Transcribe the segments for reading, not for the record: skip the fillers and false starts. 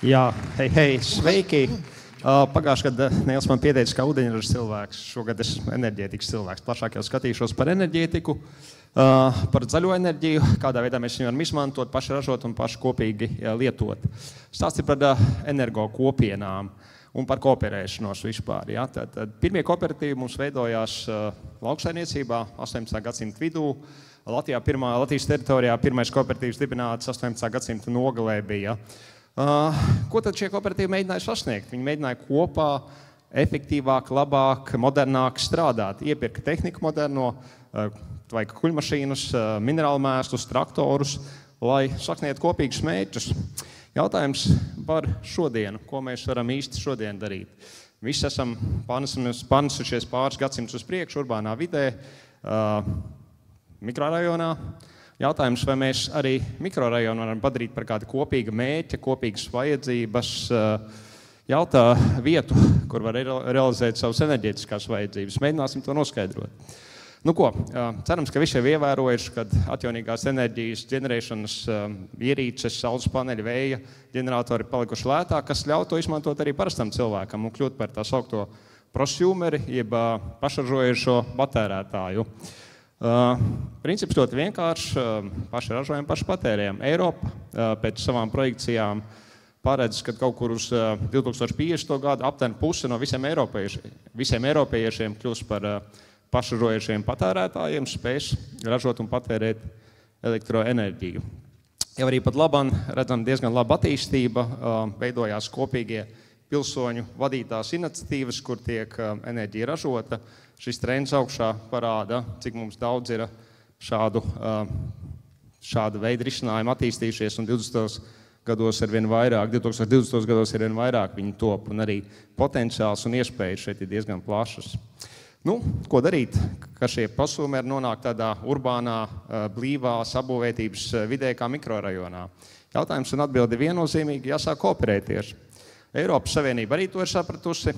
Jā, hei, sveiki! Pagājušajā gadā Neils man pieteica, ka ūdeņraža cilvēks. Šogad esmu enerģētikas cilvēks. Plašāk jau skatīšos par enerģētiku, par zaļo enerģiju, kādā veidā mēs viņu varam izmantot, paši ražot un paši kopīgi lietot. Stāsts ir par energo kopienām un par kooperēšanos vispār. Ja? Tad pirmie kooperatīvi mums veidojās lauksaimniecībā 18. gadsimta vidū. Latvijas teritorijā pirmais kooperatīvs dibināts 18. gadsimta nogalē bija. Ko tad šie kooperatīvi mēģināja sasniegt? Viņi mēģināja kopā efektīvāk, labāk, modernāk strādāt. Iepirka tehniku moderno, vajag kuļmašīnas, minerālu mēslus, traktorus, lai sasniegtu kopīgus mērķus. Jautājums par šodienu, ko mēs varam īsti šodien darīt. Visi esam panesušies pāris gadsimtus uz priekšu, urbānā vidē, mikrorajonā. Jautājums, vai mēs arī mikrorajonu varam padarīt par kādu kopīgu mērķi, kopīgas vajadzības, jautā vietu, kur var realizēt savas enerģētiskās vajadzības. Mēģināsim to noskaidrot. Nu ko, cerams, ka visi jau ievērojuši, kad atjaunīgās enerģijas ģenerēšanas ierīces, saules paneļi, vēja ģeneratori palikuši lētāk, kas ļauj to izmantot arī parastam cilvēkam un kļūt par tā saukto prosumeri, jeb pašražojušo patērētāju. Princips ļoti vienkāršs, paši ražojam, paši patērējam. Eiropa pēc savām projekcijām paredz, ka kaut kur uz 2050. gadu aptuveni puse no visiem eiropiešiem kļūs par pašražojušiem patērētājiem, spēs ražot un patērēt elektroenerģiju. Jau arī pat labam redzam diezgan laba attīstība, veidojās kopīgie pilsoņu vadītās iniciatīvas, kur tiek enerģija ražota. Šis trends augšā parāda, cik mums daudz ir šādu veidu risinājumu attīstījušies, un 20. gados ir vien vairāk, 2020. gados ir vien vairāk viņi top, un arī potenciāls un iespējas šeit ir diezgan plašas. Nu, ko darīt, ka šie prosumeri nonāk tādā urbānā, blīvā sabūvētības vidē kā mikrorajonā? Jautājums un atbildi viennozīmīgi jāsāk kooperēties. Eiropas Savienība arī to ir sapratusi,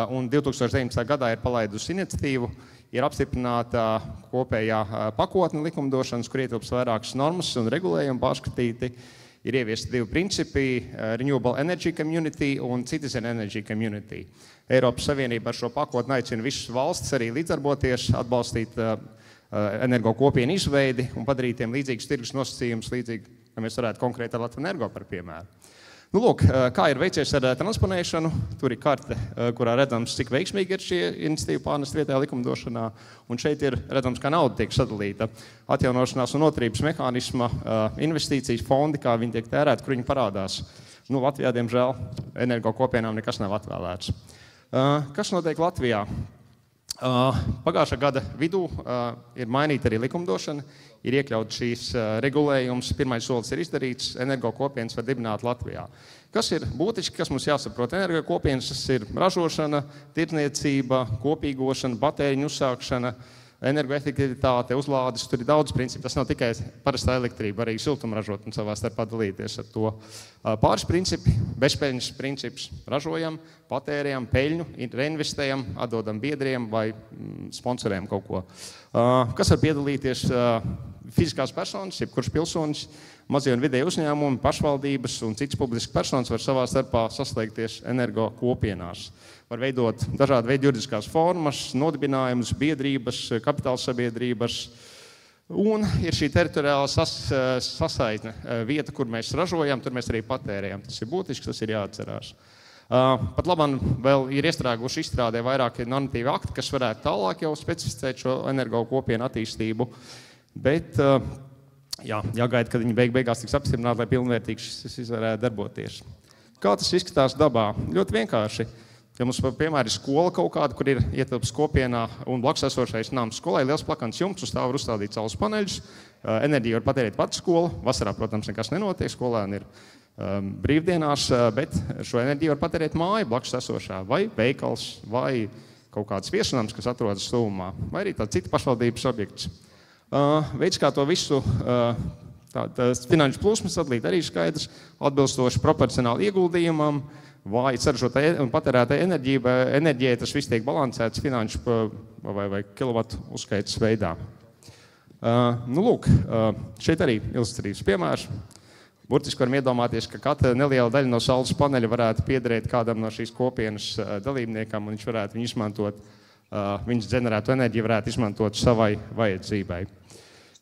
un 2019. gadā ir palaidusi iniciatīvu, ir apstiprināta kopējā pakotne likumdošanas, kur ietilpst vairākas normas un regulējumi pārskatīti. Ir ieviesti divi principi – Renewable Energy Community un Citizen Energy Community. Eiropas Savienība ar šo pakotni aicina visas valstis arī līdzdarboties, atbalstīt energo kopienu izveidi un padarīt tiem līdzīgus tirgus nosacījumus, līdzīgi, ka mēs varētu konkrēti ar Latvenergo par piemēru. Nu, lūk, kā ir veicies ar transponēšanu, tur ir karte, kurā redzams, cik veiksmīgi ir šie iniciatīvi pārnest vietējā likumdošanā, un šeit ir redzams, kā nauda tiek sadalīta. Atjaunošanās un noturības mehānisma investīcijas fondi, kā viņi tiek tērēti, kur viņi parādās. Nu, Latvijā, diemžēl, energo kopienām nekas nav atvēlēts. Kas notiek Latvijā? Pagājušā gada vidū ir mainīta arī likumdošana, ir iekļauts šīs regulējums, pirmais solis ir izdarīts, energo kopienas var dibināt Latvijā. Kas ir būtiski, kas mums jāsaprot? Energo kopienas tas ir ražošana, tirdzniecība, kopīgošana, patēriņu uzsākšana, energoefektivitāte, uzlādes, tur ir daudz principu. Tas nav tikai parastā elektrība, arī siltuma ražot un savā starpā dalīties ar to. Pāris principi, bezpeļņas princips, ražojam, patērējam, peļņu, reinvestējam, atdodam biedriem vai sponsorējam kaut ko. Kas var piedalīties? Fiziskās personas, jebkurš pilsonis, mazie un vidēji uzņēmumi, pašvaldības un citas publiskas personas var savā starpā saslēgties energo kopienās. Var veidot dažādu veidu juridiskās formas, nodibinājumus, biedrības, kapitāla sabiedrības. Un ir šī teritoriāla sasaitne vieta, kur mēs ražojam, tur mēs arī patērējam. Tas ir būtisks, tas ir jāatcerās. Pat labam vēl ir iestrēguši izstrādē vairāki normatīvi akti, kas varētu tālāk jau specificēt šo energo kopienu attīstību. Bet jāgaida, kad viņi beigās tiks apstiprināti, lai pilnvērtīgi šis varētu darboties. Kā tas izskatās dabā? Ļoti vienkārši. Ja mums, piemēram, ir skola kaut kāda, kur ir ietilpts kopienā un blakus esošais nams skolai, liels plakans jumts, uz tā var uzstādīt saules paneļus, enerģiju var patērēt pati skola, vasarā, protams, nekas nenotiek, skolēni ir brīvdienās, bet šo enerģiju var patērēt māju blakus esošā, vai veikals, vai kaut kāds viesunams, kas atrodas tuvumā, vai arī tāds cita pašvaldības objekts. Veids, kā to visu finanšu plūsmas sadalīt, arī skaidrs, atbilstoši proporcionāli ieguldījumam, vai saražotai un patērētai enerģijai, tas viss tiek balansēts finanšu vai kilovatu uzskaitas veidā. Nu, lūk, šeit arī ilustratīvs piemērs. Burtiski varam iedomāties, ka katra neliela daļa no saules paneļa varētu piederēt kādam no šīs kopienas dalībniekam, un viņš varētu viņu izmantot, viņas ģenerētu enerģiju varētu izmantot savai vajadzībai.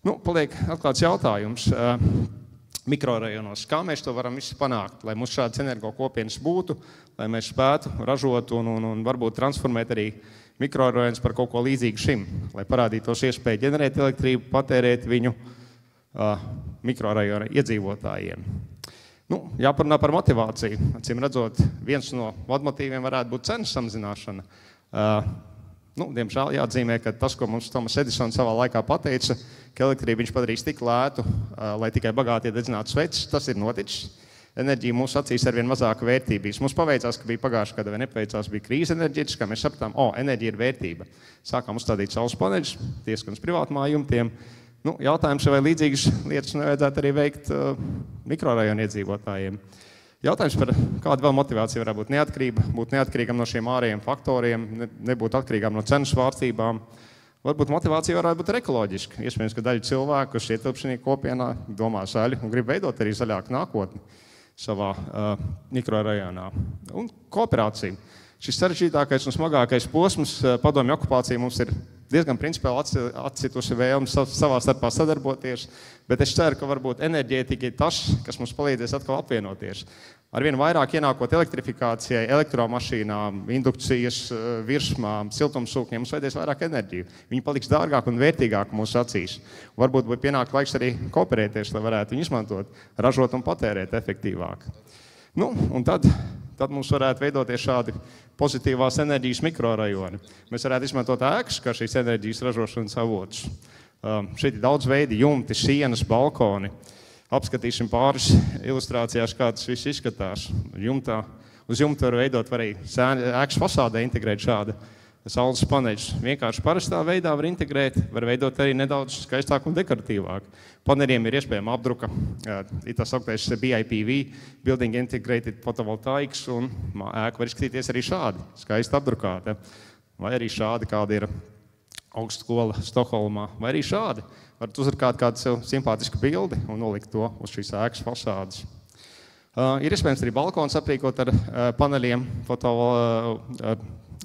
Nu, paliek atklāts jautājums mikrorajonos. Kā mēs to varam visu panākt, lai mums šādas energo kopienas būtu, lai mēs spētu ražot un varbūt transformēt arī mikrorajonus par kaut ko līdzīgu šim, lai parādītos iespēju ģenerēt elektrību, patērēt viņu mikrorajona iedzīvotājiem. Nu, jāparunā par motivāciju. Acīm redzot, viens no vadmotīviem varētu būt cenas samazināšana. Diemžēl jāatzīmē, ka tas, ko mums Tomas Edisons savā laikā pateica, ka elektrību viņš padarīs tik lētu, lai tikai bagātie dedzinātu sveces, tas ir noticis. Enerģija mūsu acīs arvien mazāka vērtības. Mums paveicās, ka bija pagājušā gada vai nepaveicās, bija krīze enerģetiskā, mēs sapratām, enerģija ir vērtība. Sākām uzstādīt saules paneļus, tiesgan uz privātmājumtiem. Jautājums, vai līdzīgas lietas nevajadzētu arī veikt mikrorajonu iedzīvotājiem. Jautājums par kādu vēl motivāciju varētu būt neatkarība, būt neatkarīgam no šiem ārējiem faktoriem, nebūt atkarīgām no cenu svārstībām. Varbūt motivācija varētu būt ekoloģiska. Iespējams, ka daļa cilvēku, kas ietilpst šajā kopienā, domā zaļi un grib veidot arī zaļāku nākotni savā mikrorajonā. Un kooperācija. Šis sarežģītākais un smagākais posms padomju okupācija mums ir diezgan principiāli atcitusi vēlmi savā starpā sadarboties, bet es ceru, ka varbūt enerģētika ir tas, kas mums palīdzēs atkal apvienoties. Arvien vairāk ienākot elektrifikācijai, elektromašīnām, indukcijas virsmām, siltumsūkņiem, mums vajadzēs vairāk enerģiju. Viņi paliks dārgāk un vērtīgāk mūsu acīs. Varbūt būtu pienākt laiks arī kooperēties, lai varētu viņu izmantot, ražot un patērēt efektīvāk. Un tad mums varētu veidoties šādi pozitīvās enerģijas mikrorajoni. Mēs varētu izmantot ēkas kā šīs enerģijas ražošanas avotus. Šeit ir daudz veidi, jumti, sienas, balkoni. Apskatīsim pāris ilustrācijās, kā tas viss izskatās. Uz jumta var veidot arī ēkas fasādē integrēt šādu saules paneļus. Vienkārši parastā veidā var integrēt, var veidot arī nedaudz skaistāk un dekoratīvāk. Paneļiem ir iespējama apdruka, ir tas sauktais BIPV, Building Integrated Photovoltaics, un ēka var izskatīties arī šādi, skaisti apdrukāta. Vai arī šādi, kāda ir augstskola Stokholmā, vai arī šādi. Varat uzrakāt kādu sev simpātisku bildi un nolikt to uz šīs ēkas fasādes. Ir iespējams arī balkons aprīkot ar paneļiem,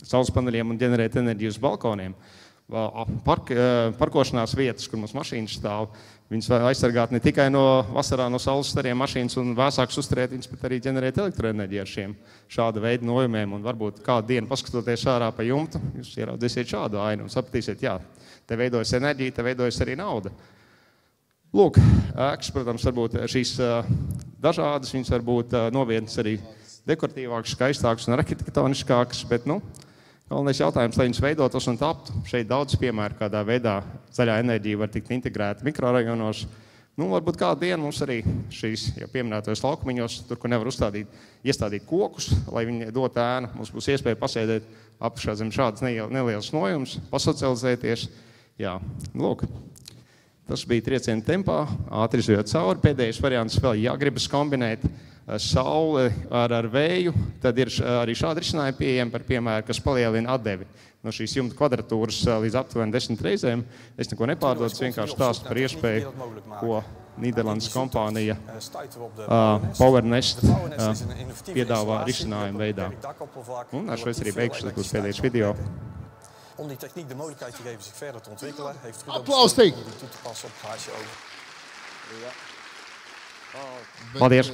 saules paneļiem un ģenerēt enerģiju uz balkoniem. Parkošanās vietas, kur mums mašīnas stāv, viņas var aizsargāt ne tikai vasarā no saules stariem mašīnas un vēsāks uzturēt viņas, bet arī ģenerēt elektroenerģiju ar šiem šāda veida nojumiem. Un varbūt kādu dienu paskatoties ārā pa jumtu, jūs ieraudzīsiet šādu ainu un sapratīsiet, jā, te veidojas enerģija, te veidojas arī nauda. Lūk, ēkas, protams, varbūt šīs dažādas, viņas varbūt novietnes arī dekoratīvākas, skaistākas un arhitektoniskākas, bet, galvenais jautājums, lai viņas veidotos un taptu. Šeit daudz piemēru, kādā veidā zaļā enerģija var tikt integrēta mikrorajonos. Varbūt kādu dienu mums arī šīs jau pieminētos laukumiņos, tur, kur nevar iestādīt kokus, lai viņi dot ēnu. Mums būs iespēja pasēdēt apakšā zem šādas nelielas nojumus, pasocializēties. Jā, lūk. Tas bija trieciena tempā, ātri izjot cauri. Pēdējais variants vēl jāgribas kombinēt sauli ar vēju, tad ir arī šādi risinājumi pieejami par piemēru, kas palielina atdevi no šīs jumta kvadratūras līdz aptuveni 10 reizēm. Es neko nepārdodu, vienkārši stāstu par iespēju, ko Nīderlandes kompānija PowerNest piedāvā risinājumu veidā. Un ar šo es arī beigšu pēdējais video. Om die techniek de mogelijkheid te geven zich verder te ontwikkelen, heeft Guido Applaus, die toe te passen op HSO. Paldies!